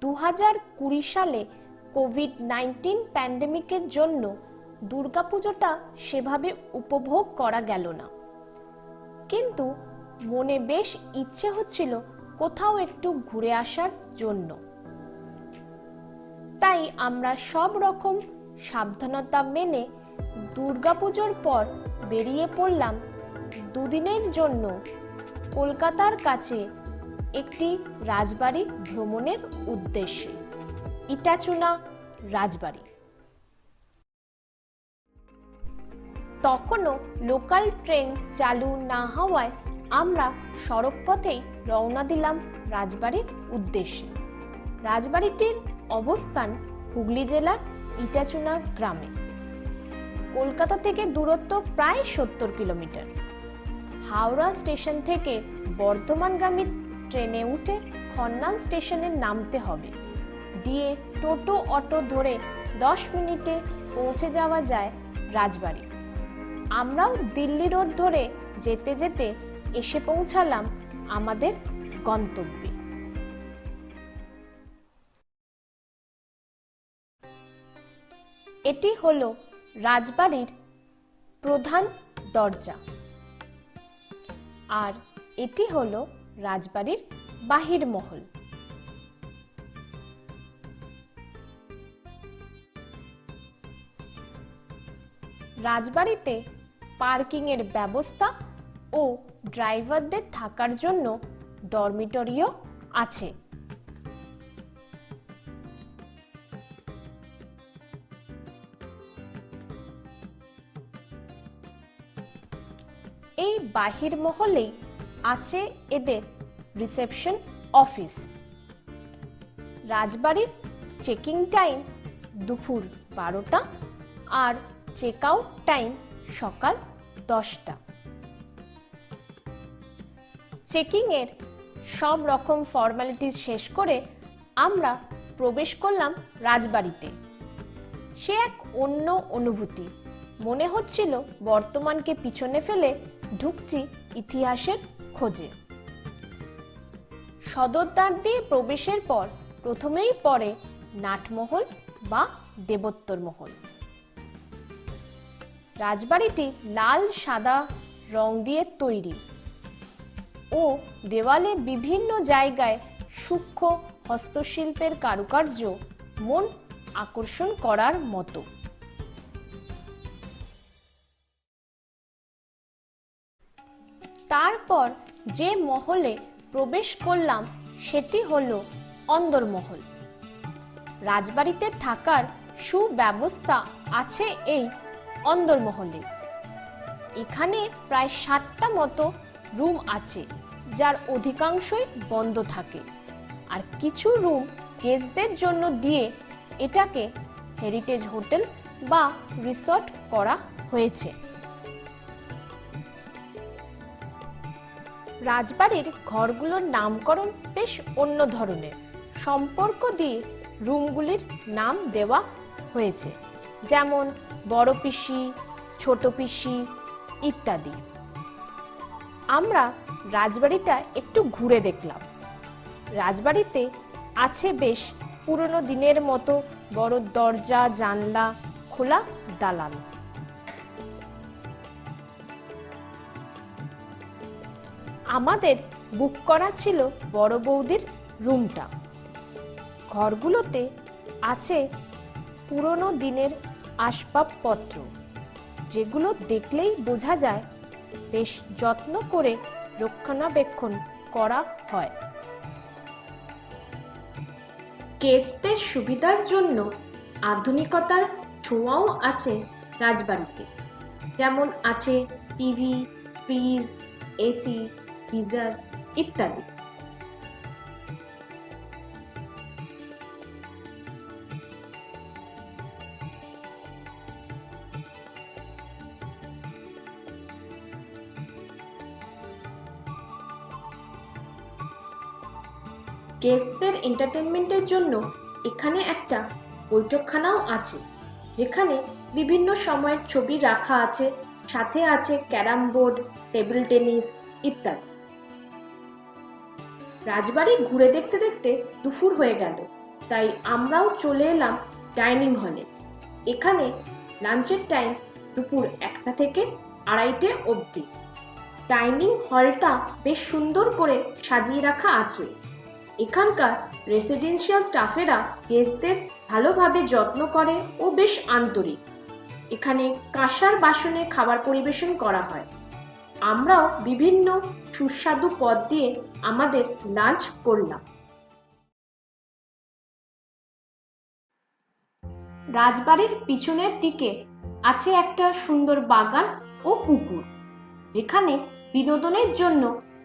2020 সালে কোভিড-19 প্যান্ডেমিকের জন্য দুর্গাপুজোটা সেভাবে উপভোগ করা গেল না, কিন্তু মনে বেশ ইচ্ছে হচ্ছিল কোথাও একটু ঘুরে আসার জন্য। তাই আমরা সব রকম সাবধানতা মেনে দুর্গাপুজোর পর বেরিয়ে পড়লাম দুদিনের জন্য কলকাতার কাছে একটি রাজবাড়ি ভ্রমণের উদ্দেশ্যে, ইটাচুনা রাজবাড়ি। তখনও লোকাল ট্রেন চালু না হওয়ায় আমরা সড়কপথেই রওনা দিলাম রাজবাড়ির উদ্দেশ্যে। রাজবাড়িটির অবস্থান হুগলি জেলার ইটাচুনা গ্রামে। কলকাতা থেকে দূরত্ব প্রায় 70 কিলোমিটার। হাওড়া স্টেশন থেকে বর্ধমানগামী ট্রেনে উঠে খন্নান স্টেশনে নামতে হবে, দিয়ে টোটো অটো ধরে 10 মিনিটে পৌঁছে যাওয়া যায় রাজবাড়ি। আমরাও দিল্লি রোড ধরে যেতে যেতে এসে পৌঁছালাম আমাদের গন্তব্যে। এটি হলো রাজবাড়ির প্রধান দরজা, আর এটি হলো রাজবাড়ির বাহির মহল। রাজবাড়িতে পার্কিং এর ব্যবস্থা ও ড্রাইভারদের থাকার জন্য ডরমিটরিও আছে। এই বাহির মহলেই আছে এদের রিসেপশন অফিস। রাজবাড়ির চেকিং টাইম দুপুর 12টা আর চেক আউট টাইম সকাল 10টা। চেকিং এর সব রকম ফর্মালিটি শেষ করে আমরা প্রবেশ করলাম রাজবাড়িতে। সে এক অন্য অনুভূতি। মনে হচ্ছিল বর্তমানকে পিছনে ফেলে ঢুকছি ইতিহাসের খোঁজে। সদর দ্বার দিয়ে প্রবেশের পর প্রথমেই পড়ে নাটমহল বা দেবোত্তর মহল। রাজবাড়িটি লাল সাদা রং দিয়ে তৈরি ও দেওয়ালে বিভিন্ন জায়গায় সূক্ষ্ম হস্তশিল্পের কারুকার্য মন আকর্ষণ করার মতো। তারপর যে মহলে প্রবেশ করলাম সেটি হলো অন্দরমহল। রাজবাড়িতে থাকার সুব্যবস্থা আছে এই অন্দরমহলে। এখানে প্রায় 60টা মতো রুম আছে, যার অধিকাংশই বন্ধ থাকে, আর কিছু রুম গেস্টদের জন্য দিয়ে এটাকে হেরিটেজ হোটেল বা রিসর্ট করা হয়েছে। রাজবাড়ির ঘরগুলোর নামকরণ বেশ অন্য ধরনের। সম্পর্ক দিয়ে রুমগুলির নাম দেওয়া হয়েছে, যেমন বড় পিসি, ছোট পিসি ইত্যাদি। আমরা রাজবাড়িটা একটু ঘুরে দেখলাম। রাজবাড়িতে আছে বেশ পুরনো দিনের মতো বড় দরজা, জানলা, খোলা দালান। আমাদের বুক করা ছিল বড় বৌদির রুমটা। ঘরগুলোতে আছে পুরনো দিনের আসবাবপত্র, যেগুলো দেখলেই বোঝা যায় বেশ যত্ন করে রক্ষণাবেক্ষণ করা হয়। গেস্টদের সুবিধার জন্য আধুনিকতার ছোঁয়াও আছে রাজবাড়িতে, যেমন আছে টিভি, ফ্রিজ, এসি, গিজার ইত্যাদি। গেস্টদের এন্টারটেইনমেন্টের জন্য এখানে একটা বৈঠকখানাও আছে, যেখানে বিভিন্ন সময়ের ছবি রাখা আছে, সাথে আছে ক্যারাম বোর্ড, টেবিল টেনিস ইত্যাদি। রাজবাড়ি ঘুরে দেখতে দেখতে দুপুর হয়ে গেল। তাই আমরাও চলে এলাম ডাইনিং হলে। এখানে লাঞ্চের টাইম দুপুর 1টা থেকে 2:30 অবধি। ডাইনিং হলটা বেশ সুন্দর করে সাজিয়ে রাখা আছে। এখানকার রেসিডেন্সিয়াল স্টাফেরা গেস্টদের ভালোভাবে যত্ন করে ও বেশ আন্তরিক। এখানে কাঁসার বাসনে খাবার পরিবেশন করা হয়। আমরাও বিভিন্ন সুস্বাদু পদ দিয়ে আমাদের লাঞ্চ করলাম। রাজবাড়ির পিছনের দিকে আছে একটা সুন্দর বাগান ও পুকুর, যেখানে বিনোদনের জন্য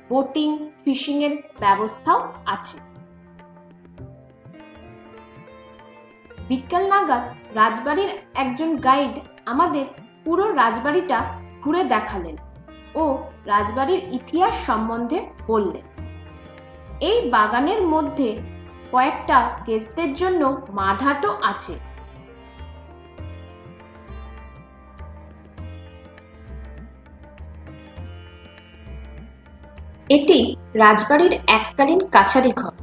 বোটিং, ফিশিং এর ব্যবস্থাও আছে। বিকেল নাগাদ রাজবাড়ির একজন গাইড আমাদের পুরো রাজবাড়িটা ঘুরে দেখালেন ও রাজবাড়ির ইতিহাস সম্বন্ধে বললেন। এই বাগানের মধ্যে কয়েকটা গেস্টদের জন্য মাঠঘাটও আছে। এটি রাজবাড়ির এককালীন কাছারি ঘর,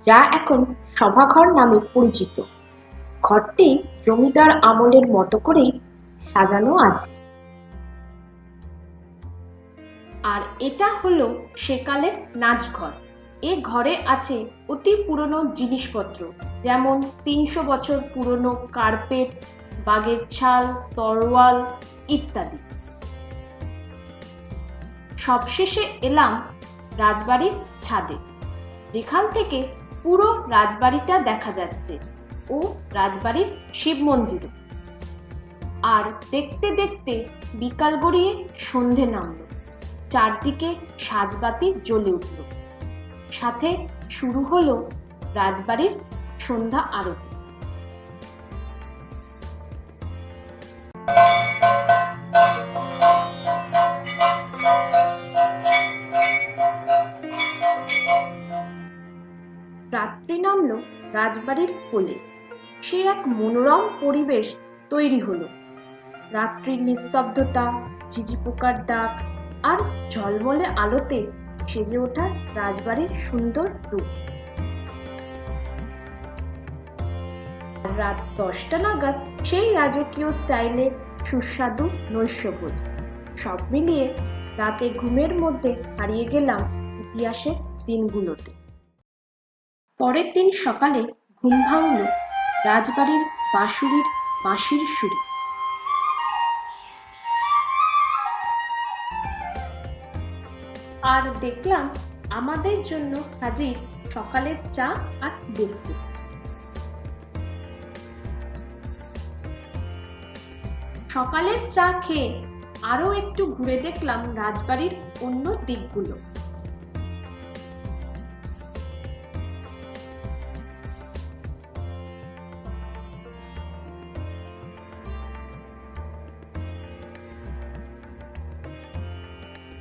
যা এখন সভাঘর নামে পরিচিত। ঘরটি জমিদার আমলের মতো করেই সাজানো আছে। আর এটা হলো সেকালের নাচঘর। এ ঘরে আছে অতি পুরনো জিনিসপত্র, যেমন 300 বছর পুরনো কার্পেট, বাঘের ছাল, তরোয়াল ইত্যাদি। সবশেষে এলাম রাজবাড়ির ছাদে, যেখান থেকে পুরো রাজবাড়িটা দেখা যাচ্ছে ও রাজবাড়ির শিব মন্দির। আর দেখতে দেখতে বিকাল গড়িয়ে সন্ধে নামল। চারদিকে সাজবাতি জ্বলে উঠল। সাথে শুরু হলো রাজবাড়ির সন্ধ্যা আরতি। রাত্রি নামল রাজবাড়ির কোলে। সে এক মনোরম পরিবেশ তৈরি হলো। রাত্রির নিস্তব্ধতা, ঝিঝি পোকার ডাক আর ঝলমলে আলোতে সেজে ওঠা রাজবাড়ির সুন্দর রূপ। রাত 10টা নাগাদ সেই রাজকীয় স্টাইলে সুস্বাদু নৈশভোজ। সব মিলিয়ে রাতে ঘুমের মধ্যে হারিয়ে গেলাম ইতিহাসের দিনগুলোতে। পরের দিন সকালে ঘুম ভাঙল রাজবাড়ির বাঁশুরির বাঁশির সুরে। আর দেখলাম আমাদের জন্য হাজির সকালের চা আর বিস্কুট। সকালের চা খেয়ে আরো একটু ঘুরে দেখলাম রাজবাড়ির অন্য দিকগুলো।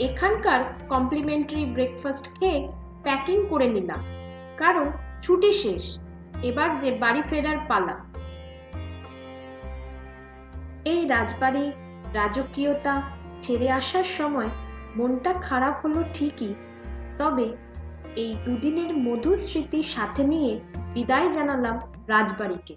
এখানকার কমপ্লিমেন্টারি ব্রেকফাস্ট খেয়ে প্যাকিং করে নিলাম, কারণ ছুটি শেষ, এবার যে বাড়ি ফেরার পালা। এই রাজবাড়ি রাজকীয়তা ছেড়ে আসার সময় মনটা খারাপ হলো ঠিকই, তবে এই দুদিনের মধুর স্মৃতি সাথে নিয়ে বিদায় জানালাম রাজবাড়িকে।